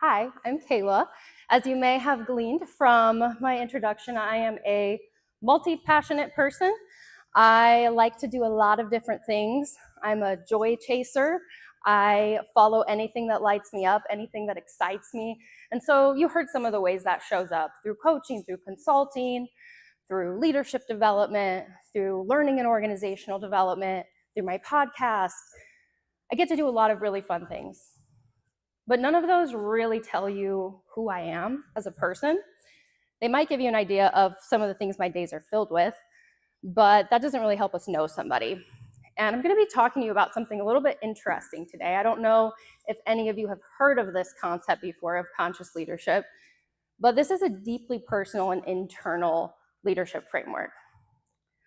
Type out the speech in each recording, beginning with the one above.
Hi, I'm Kayla. As you may have gleaned from my introduction, I am a multi-passionate person. I like to do a lot of different things. I'm a joy chaser. I follow anything that lights me up, anything that excites me. And so you heard some of the ways that shows up through coaching, through consulting, through leadership development, through learning and organizational development, through my podcast. I get to do a lot of really fun things. But none of those really tell you who I am as a person. They might give you an idea of some of the things my days are filled with, but that doesn't really help us know somebody. And I'm going to be talking to you about something a little bit interesting today. I don't know if any of you have heard of this concept before of conscious leadership, but this is a deeply personal and internal leadership framework.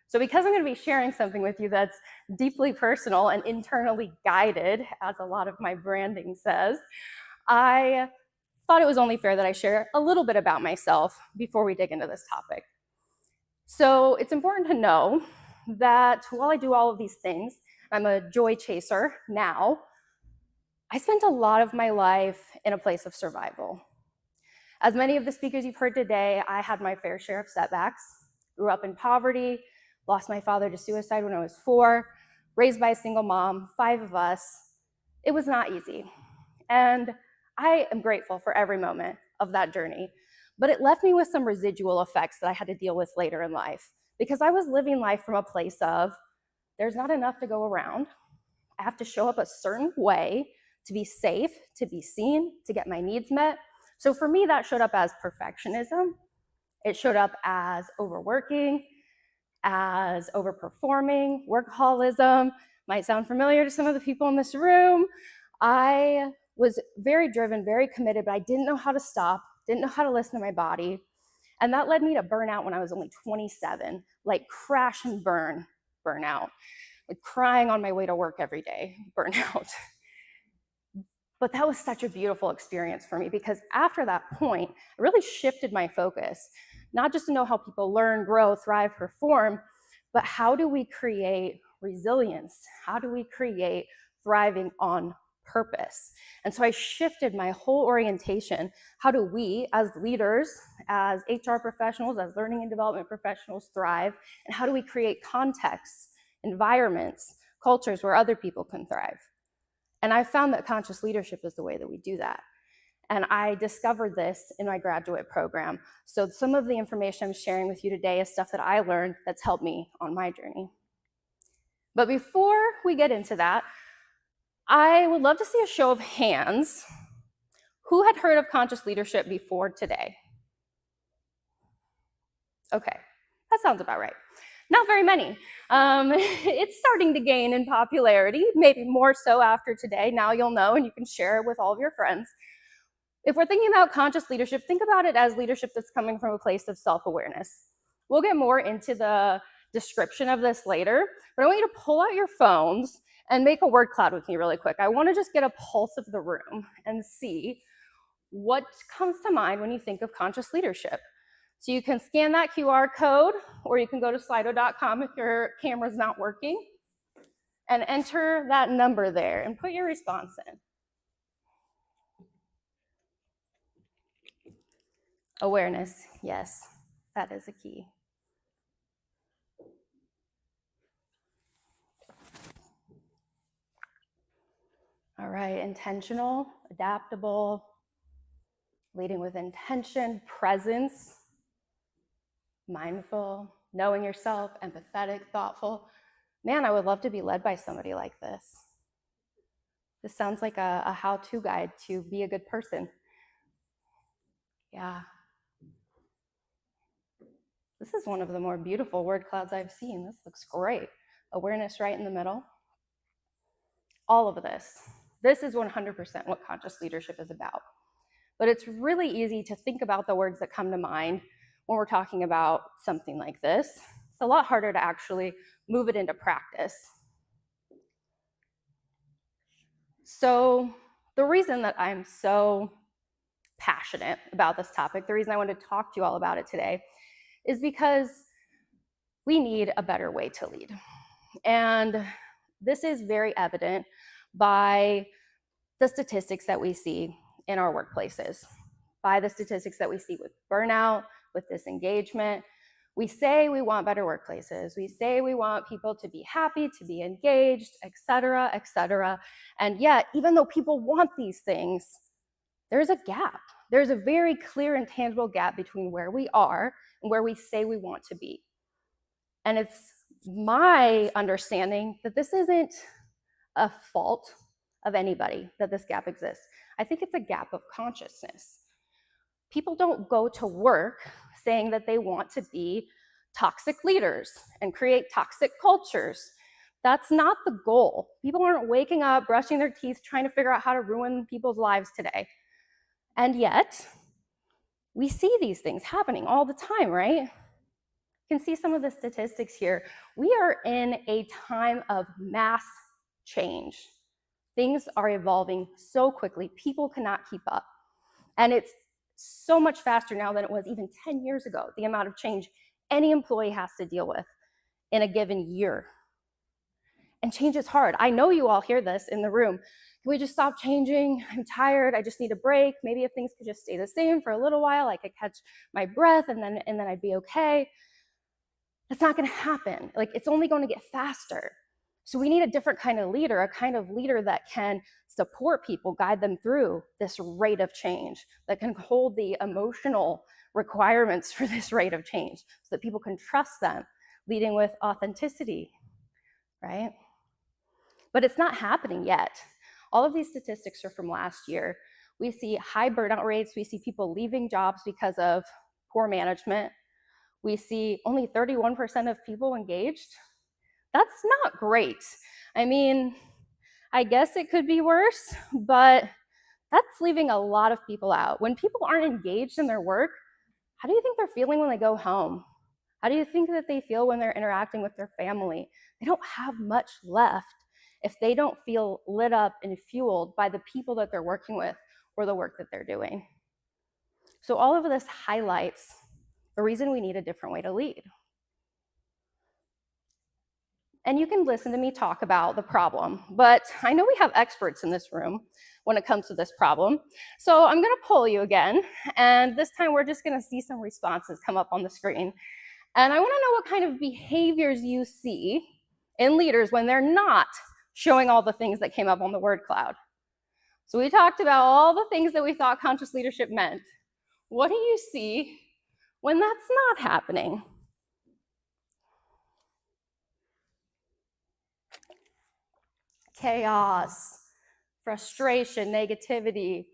So because I'm going to be sharing something with you that's deeply personal and internally guided, as a lot of my branding says, I thought it was only fair that I share a little bit about myself before we dig into this topic. So it's important to know that while I do all of these things, I'm a joy chaser now, I spent a lot of my life in a place of survival. As many of the speakers you've heard today, I had my fair share of setbacks, grew up in poverty, lost my father to suicide when I was 4, raised by a single mom, 5 of us. It was not easy. And I am grateful for every moment of that journey. But it left me with some residual effects that I had to deal with later in life, because I was living life from a place of, there's not enough to go around. I have to show up a certain way to be safe, to be seen, to get my needs met. So for me, that showed up as perfectionism. It showed up as overworking, as overperforming, workaholism. Might sound familiar to some of the people in this room. I was very driven, very committed, but I didn't know how to stop, didn't know how to listen to my body. And that led me to burnout when I was only 27, like crash and burnout, like crying on my way to work every day, burnout. But that was such a beautiful experience for me, because after that point, it really shifted my focus, not just to know how people learn, grow, thrive, perform, but how do we create resilience? How do we create thriving on purpose? And so I shifted my whole orientation. How do we, as leaders, as HR professionals, as learning and development professionals, thrive? And how do we create contexts, environments, cultures where other people can thrive? And I found that conscious leadership is the way that we do that. And I discovered this in my graduate program. So some of the information I'm sharing with you today is stuff that I learned that's helped me on my journey. But before we get into that, I would love to see a show of hands. Who had heard of conscious leadership before today? Okay, that sounds about right. Not very many. It's starting to gain in popularity, maybe more so after today. Now you'll know and you can share it with all of your friends. If we're thinking about conscious leadership, think about it as leadership that's coming from a place of self-awareness. We'll get more into the description of this later, but I want you to pull out your phones and make a word cloud with me really quick. I want to just get a pulse of the room and see what comes to mind when you think of conscious leadership. So you can scan that QR code, or you can go to slido.com if your camera's not working, and enter that number there and put your response in. Awareness, yes, that is a key. All right, intentional, adaptable, leading with intention, presence, mindful, knowing yourself, empathetic, thoughtful. Man, I would love to be led by somebody like this. This sounds like a how-to guide to be a good person. Yeah. This is one of the more beautiful word clouds I've seen. This looks great. Awareness right in the middle. All of this. This is 100% what conscious leadership is about. But it's really easy to think about the words that come to mind when we're talking about something like this. It's a lot harder to actually move it into practice. So the reason that I'm so passionate about this topic, the reason I want to talk to you all about it today, is because we need a better way to lead. And this is very evident by the statistics that we see in our workplaces by the statistics that we see with burnout, with disengagement. We say we want better workplaces. We say we want people to be happy, to be engaged, et cetera, et cetera. And yet, even though people want these things, there's a gap. There's a very clear and tangible gap between where we are and where we say we want to be. And it's my understanding that this isn't a fault of anybody that this gap exists. I think it's a gap of consciousness. People don't go to work saying that they want to be toxic leaders and create toxic cultures. That's not the goal. People aren't waking up, brushing their teeth, trying to figure out how to ruin people's lives today. And yet, we see these things happening all the time, right? You can see some of the statistics here. We are in a time of mass change. Things are evolving so quickly, people cannot keep up. And it's so much faster now than it was even 10 years ago, the amount of change any employee has to deal with in a given year. And change is hard. I know you all hear this in the room. Can we just stop changing? I'm tired. I just need a break. Maybe if things could just stay the same for a little while, I could catch my breath and then I'd be okay. That's not going to happen. Like, it's only going to get faster. So we need a different kind of leader, a kind of leader that can support people, guide them through this rate of change, that can hold the emotional requirements for this rate of change so that people can trust them, leading with authenticity, right? But it's not happening yet. All of these statistics are from last year. We see high burnout rates. We see people leaving jobs because of poor management. We see only 31% of people engaged. That's not great. I mean, I guess it could be worse, but that's leaving a lot of people out. When people aren't engaged in their work, how do you think they're feeling when they go home? How do you think that they feel when they're interacting with their family? They don't have much left if they don't feel lit up and fueled by the people that they're working with or the work that they're doing. So all of this highlights the reason we need a different way to lead. And you can listen to me talk about the problem, but I know we have experts in this room when it comes to this problem. So I'm gonna poll you again, and this time we're just gonna see some responses come up on the screen. And I wanna know what kind of behaviors you see in leaders when they're not showing all the things that came up on the word cloud. So we talked about all the things that we thought conscious leadership meant. What do you see when that's not happening? Chaos, frustration, negativity,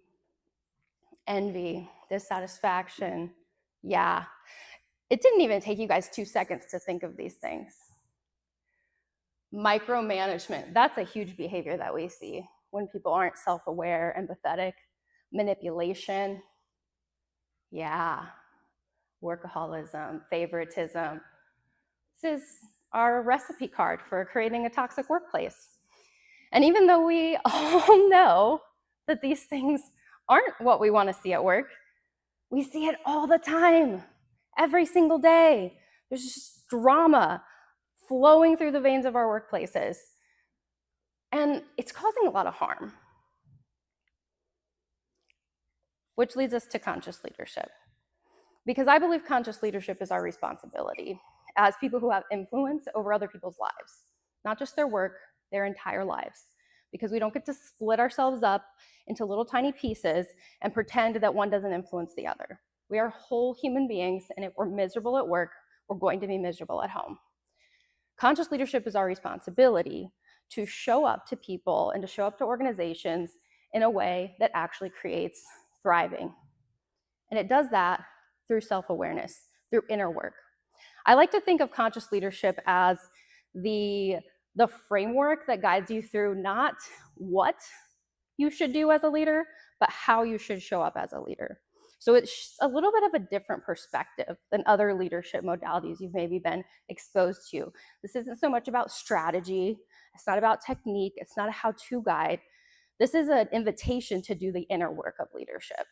envy, dissatisfaction. Yeah, it didn't even take you guys 2 seconds to think of these things. Micromanagement, that's a huge behavior that we see when people aren't self-aware, empathetic. Manipulation, yeah. Workaholism, favoritism. This is our recipe card for creating a toxic workplace. And even though we all know that these things aren't what we want to see at work, we see it all the time, every single day. There's just drama flowing through the veins of our workplaces. And it's causing a lot of harm. Which leads us to conscious leadership. Because I believe conscious leadership is our responsibility as people who have influence over other people's lives, not just their work, their entire lives. Because we don't get to split ourselves up into little tiny pieces and pretend that one doesn't influence the other. We are whole human beings, and if we're miserable at work, we're going to be miserable at home. Conscious leadership is our responsibility to show up to people and to show up to organizations in a way that actually creates thriving. And it does that through self-awareness, through inner work. I like to think of conscious leadership as the framework that guides you through not what you should do as a leader, but how you should show up as a leader. So it's a little bit of a different perspective than other leadership modalities you've maybe been exposed to. This isn't so much about strategy. It's not about technique. It's not a how-to guide. This is an invitation to do the inner work of leadership,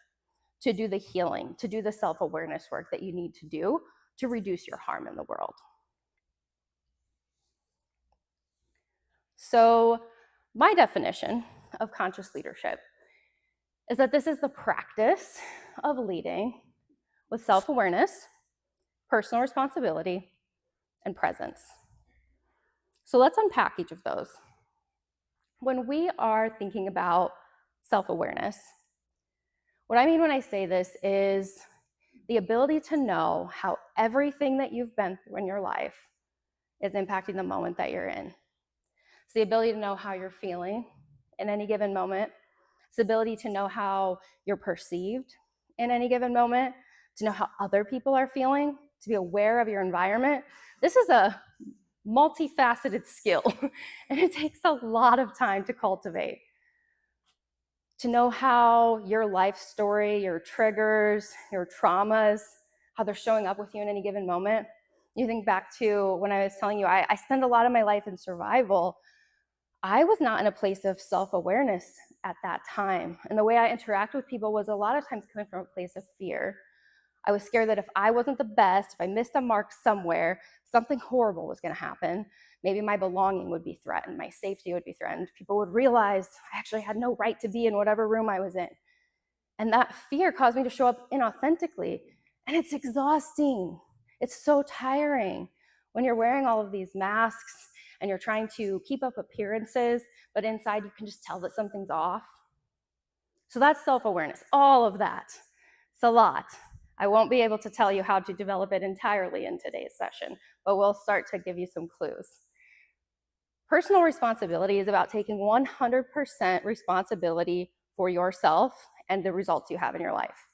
to do the healing, to do the self-awareness work that you need to do to reduce your harm in the world. So my definition of conscious leadership is that this is the practice of leading with self-awareness, personal responsibility, and presence. So let's unpack each of those. When we are thinking about self-awareness, what I mean when I say this is the ability to know how everything that you've been through in your life is impacting the moment that you're in. It's the ability to know how you're feeling in any given moment. It's the ability to know how you're perceived in any given moment, to know how other people are feeling, to be aware of your environment. This is a multifaceted skill, and it takes a lot of time to cultivate. To know how your life story, your triggers, your traumas, how they're showing up with you in any given moment. You think back to when I was telling you, I spend a lot of my life in survival. I was not in a place of self-awareness at that time. And the way I interact with people was a lot of times coming from a place of fear. I was scared that if I wasn't the best, if I missed a mark somewhere, something horrible was going to happen. Maybe my belonging would be threatened, my safety would be threatened. People would realize I actually had no right to be in whatever room I was in. And that fear caused me to show up inauthentically. And it's exhausting. It's so tiring when you're wearing all of these masks and you're trying to keep up appearances, but inside you can just tell that something's off. So that's self-awareness, all of that. It's a lot. I won't be able to tell you how to develop it entirely in today's session, but we'll start to give you some clues. Personal responsibility is about taking 100% responsibility for yourself and the results you have in your life.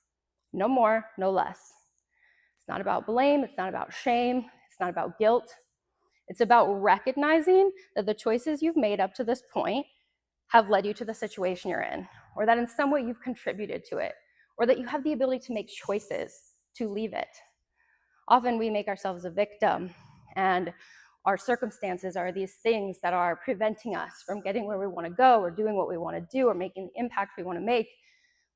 No more, no less. It's not about blame, it's not about shame, it's not about guilt. It's about recognizing that the choices you've made up to this point have led you to the situation you're in, or that in some way you've contributed to it, or that you have the ability to make choices to leave it. Often we make ourselves a victim, and our circumstances are these things that are preventing us from getting where we want to go, or doing what we want to do, or making the impact we want to make.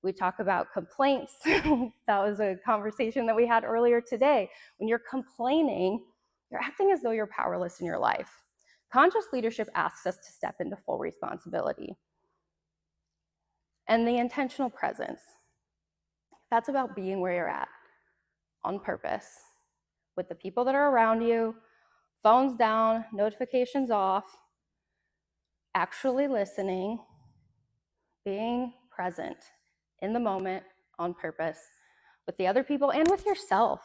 We talk about complaints. That was a conversation that we had earlier today. When you're complaining, you're acting as though you're powerless in your life. Conscious leadership asks us to step into full responsibility. And the intentional presence. That's about being where you're at on purpose with the people that are around you, phones down, notifications off, actually listening, being present in the moment on purpose with the other people and with yourself,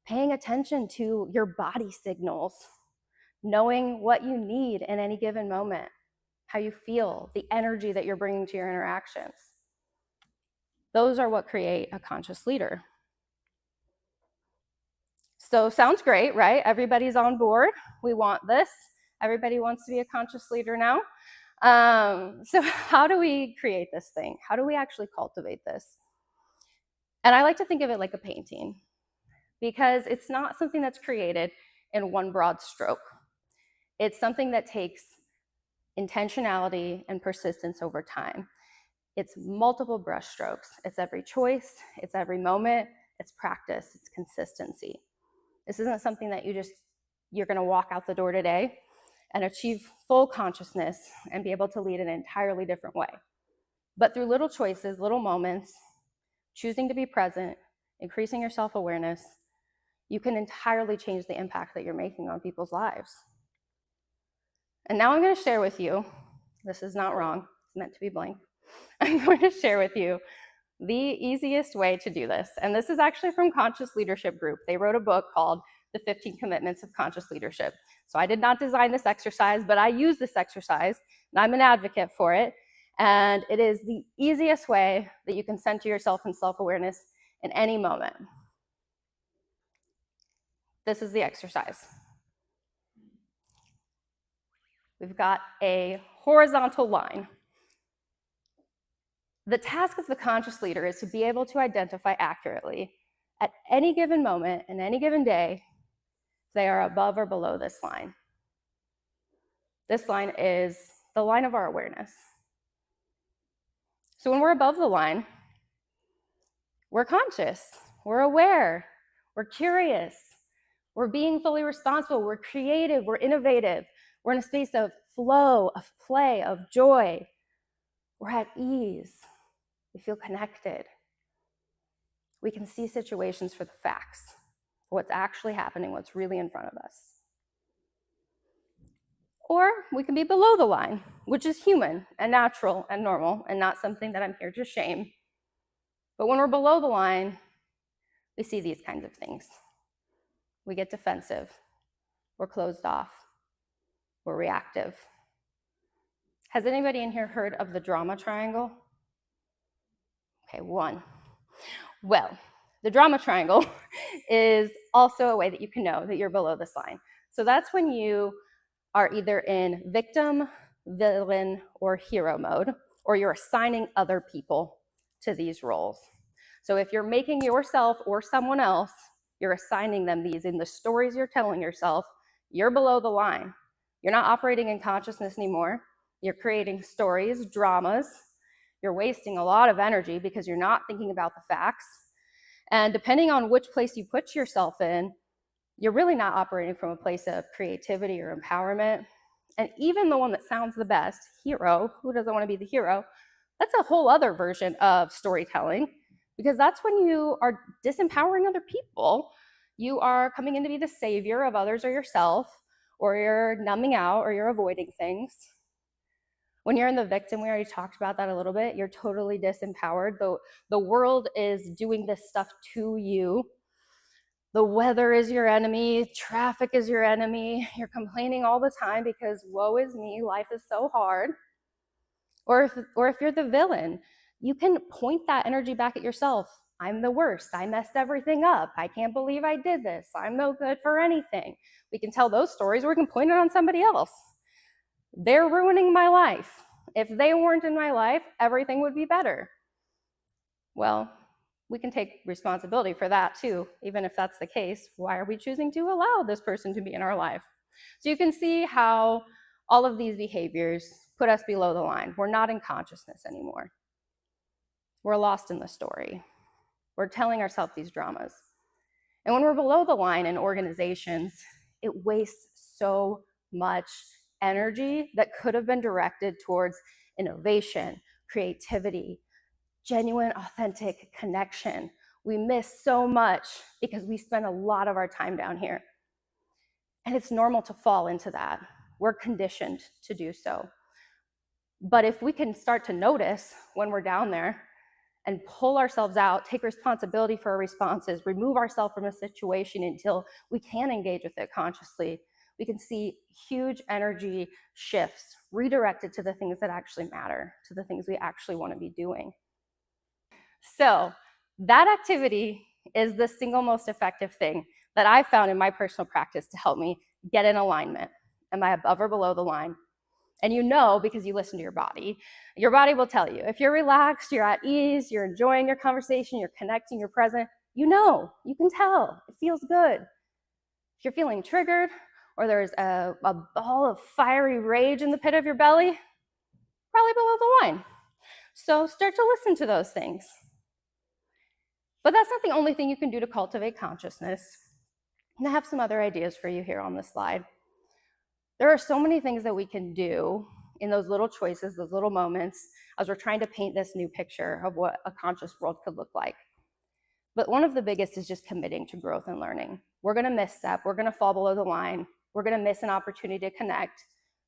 paying attention to your body signals, knowing what you need in any given moment, how you feel, the energy that you're bringing to your interactions. Those are what create a conscious leader. So sounds great, right? Everybody's on board. We want this. Everybody wants to be a conscious leader now. So how do we create this thing? How do we actually cultivate this? And I like to think of it like a painting, because it's not something that's created in one broad stroke. It's something that takes intentionality and persistence over time. It's multiple brush strokes. It's every choice, it's every moment, it's practice, it's consistency. This isn't something that you're gonna walk out the door today and achieve full consciousness and be able to lead in an entirely different way. But through little choices, little moments, choosing to be present, increasing your self-awareness, you can entirely change the impact that you're making on people's lives. And now I'm going to share with you, this is not wrong, it's meant to be blank. I'm going to share with you the easiest way to do this. And this is actually from Conscious Leadership Group. They wrote a book called The 15 Commitments of Conscious Leadership. So I did not design this exercise, but I use this exercise, and I'm an advocate for it. And it is the easiest way that you can center yourself in self-awareness in any moment. This is the exercise. We've got a horizontal line. The task of the conscious leader is to be able to identify accurately at any given moment in any given day if they are above or below this line. This line is the line of our awareness. So when we're above the line, we're conscious, we're aware, we're curious, we're being fully responsible, we're creative, we're innovative, we're in a space of flow, of play, of joy, we're at ease. We feel connected. We can see situations for the facts, for what's actually happening, what's really in front of us. Or we can be below the line, which is human and natural and normal and not something that I'm here to shame. But when we're below the line, we see these kinds of things. We get defensive. We're closed off. We're reactive. Has anybody in here heard of the drama triangle? Okay, one. Well, the drama triangle is also a way that you can know that you're below this line. So that's when you are either in victim, villain, or hero mode, or you're assigning other people to these roles. So if you're making yourself or someone else, you're assigning them these in the stories you're telling yourself, you're below the line. You're not operating in consciousness anymore. You're creating stories, dramas. You're wasting a lot of energy because you're not thinking about the facts. And depending on which place you put yourself in, you're really not operating from a place of creativity or empowerment. And even the one that sounds the best, hero, who doesn't want to be the hero? That's a whole other version of storytelling, because that's when you are disempowering other people. You are coming in to be the savior of others or yourself, or you're numbing out, or you're avoiding things. When you're in the victim, we already talked about that a little bit, you're totally disempowered. The world is doing this stuff to you. The weather is your enemy, traffic is your enemy, you're complaining all the time because woe is me, life is so hard. Or if you're the villain, you can point that energy back at yourself. I'm the worst, I messed everything up, I can't believe I did this, I'm no good for anything. We can tell those stories, or we can point it on somebody else. They're ruining my life. If they weren't in my life, everything would be better. Well, we can take responsibility for that too. Even if that's the case, why are we choosing to allow this person to be in our life? So you can see how all of these behaviors put us below the line. We're not in consciousness anymore. We're lost in the story. We're telling ourselves these dramas. And when we're below the line in organizations, it wastes so much energy that could have been directed towards innovation, creativity, genuine, authentic connection. We miss so much because we spend a lot of our time down here. And it's normal to fall into that. We're conditioned to do so. But if we can start to notice when we're down there and pull ourselves out, take responsibility for our responses, remove ourselves from a situation until we can engage with it consciously, we can see huge energy shifts redirected to the things that actually matter, to the things we actually want to be doing. So that activity is the single most effective thing that I found in my personal practice to help me get in alignment. Am I above or below the line? And you know, because you listen to your body will tell you. If you're relaxed, you're at ease, you're enjoying your conversation, you're connecting, you're present, you know, you can tell, it feels good. If you're feeling triggered, or there's a ball of fiery rage in the pit of your belly, probably below the line. So start to listen to those things. But that's not the only thing you can do to cultivate consciousness. And I have some other ideas for you here on this slide. There are so many things that we can do in those little choices, those little moments, as we're trying to paint this new picture of what a conscious world could look like. But one of the biggest is just committing to growth and learning. We're going to misstep. We're going to fall below the line. We're going to miss an opportunity to connect.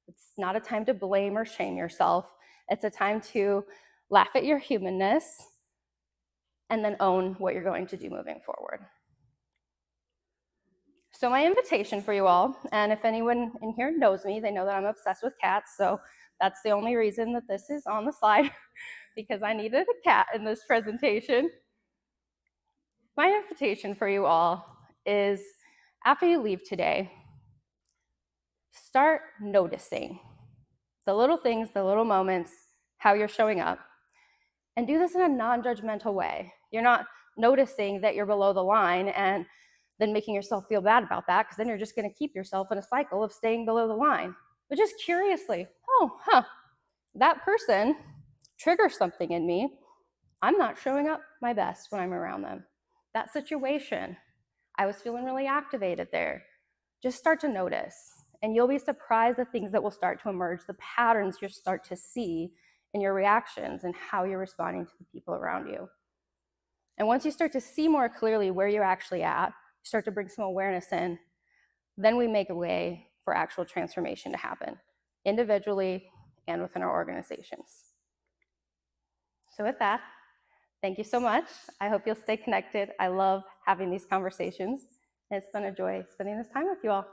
It's not a time to blame or shame yourself. It's a time to laugh at your humanness and then own what you're going to do moving forward. So my invitation for you all, and if anyone in here knows me, they know that I'm obsessed with cats, so that's the only reason that this is on the slide, because I needed a cat in this presentation. My invitation for you all is, after you leave today, start noticing the little things, the little moments, how you're showing up, and do this in a non-judgmental way. You're not noticing that you're below the line and then making yourself feel bad about that, because then you're just going to keep yourself in a cycle of staying below the line. But just curiously, that person triggers something in me. I'm not showing up my best when I'm around them. That situation, I was feeling really activated there. Just start to notice, and you'll be surprised the things that will start to emerge, the patterns you'll start to see in your reactions and how you're responding to the people around you. And once you start to see more clearly where you're actually at, you start to bring some awareness in, then we make a way for actual transformation to happen, individually and within our organizations. So with that, thank you so much. I hope you'll stay connected. I love having these conversations, and it's been a joy spending this time with you all.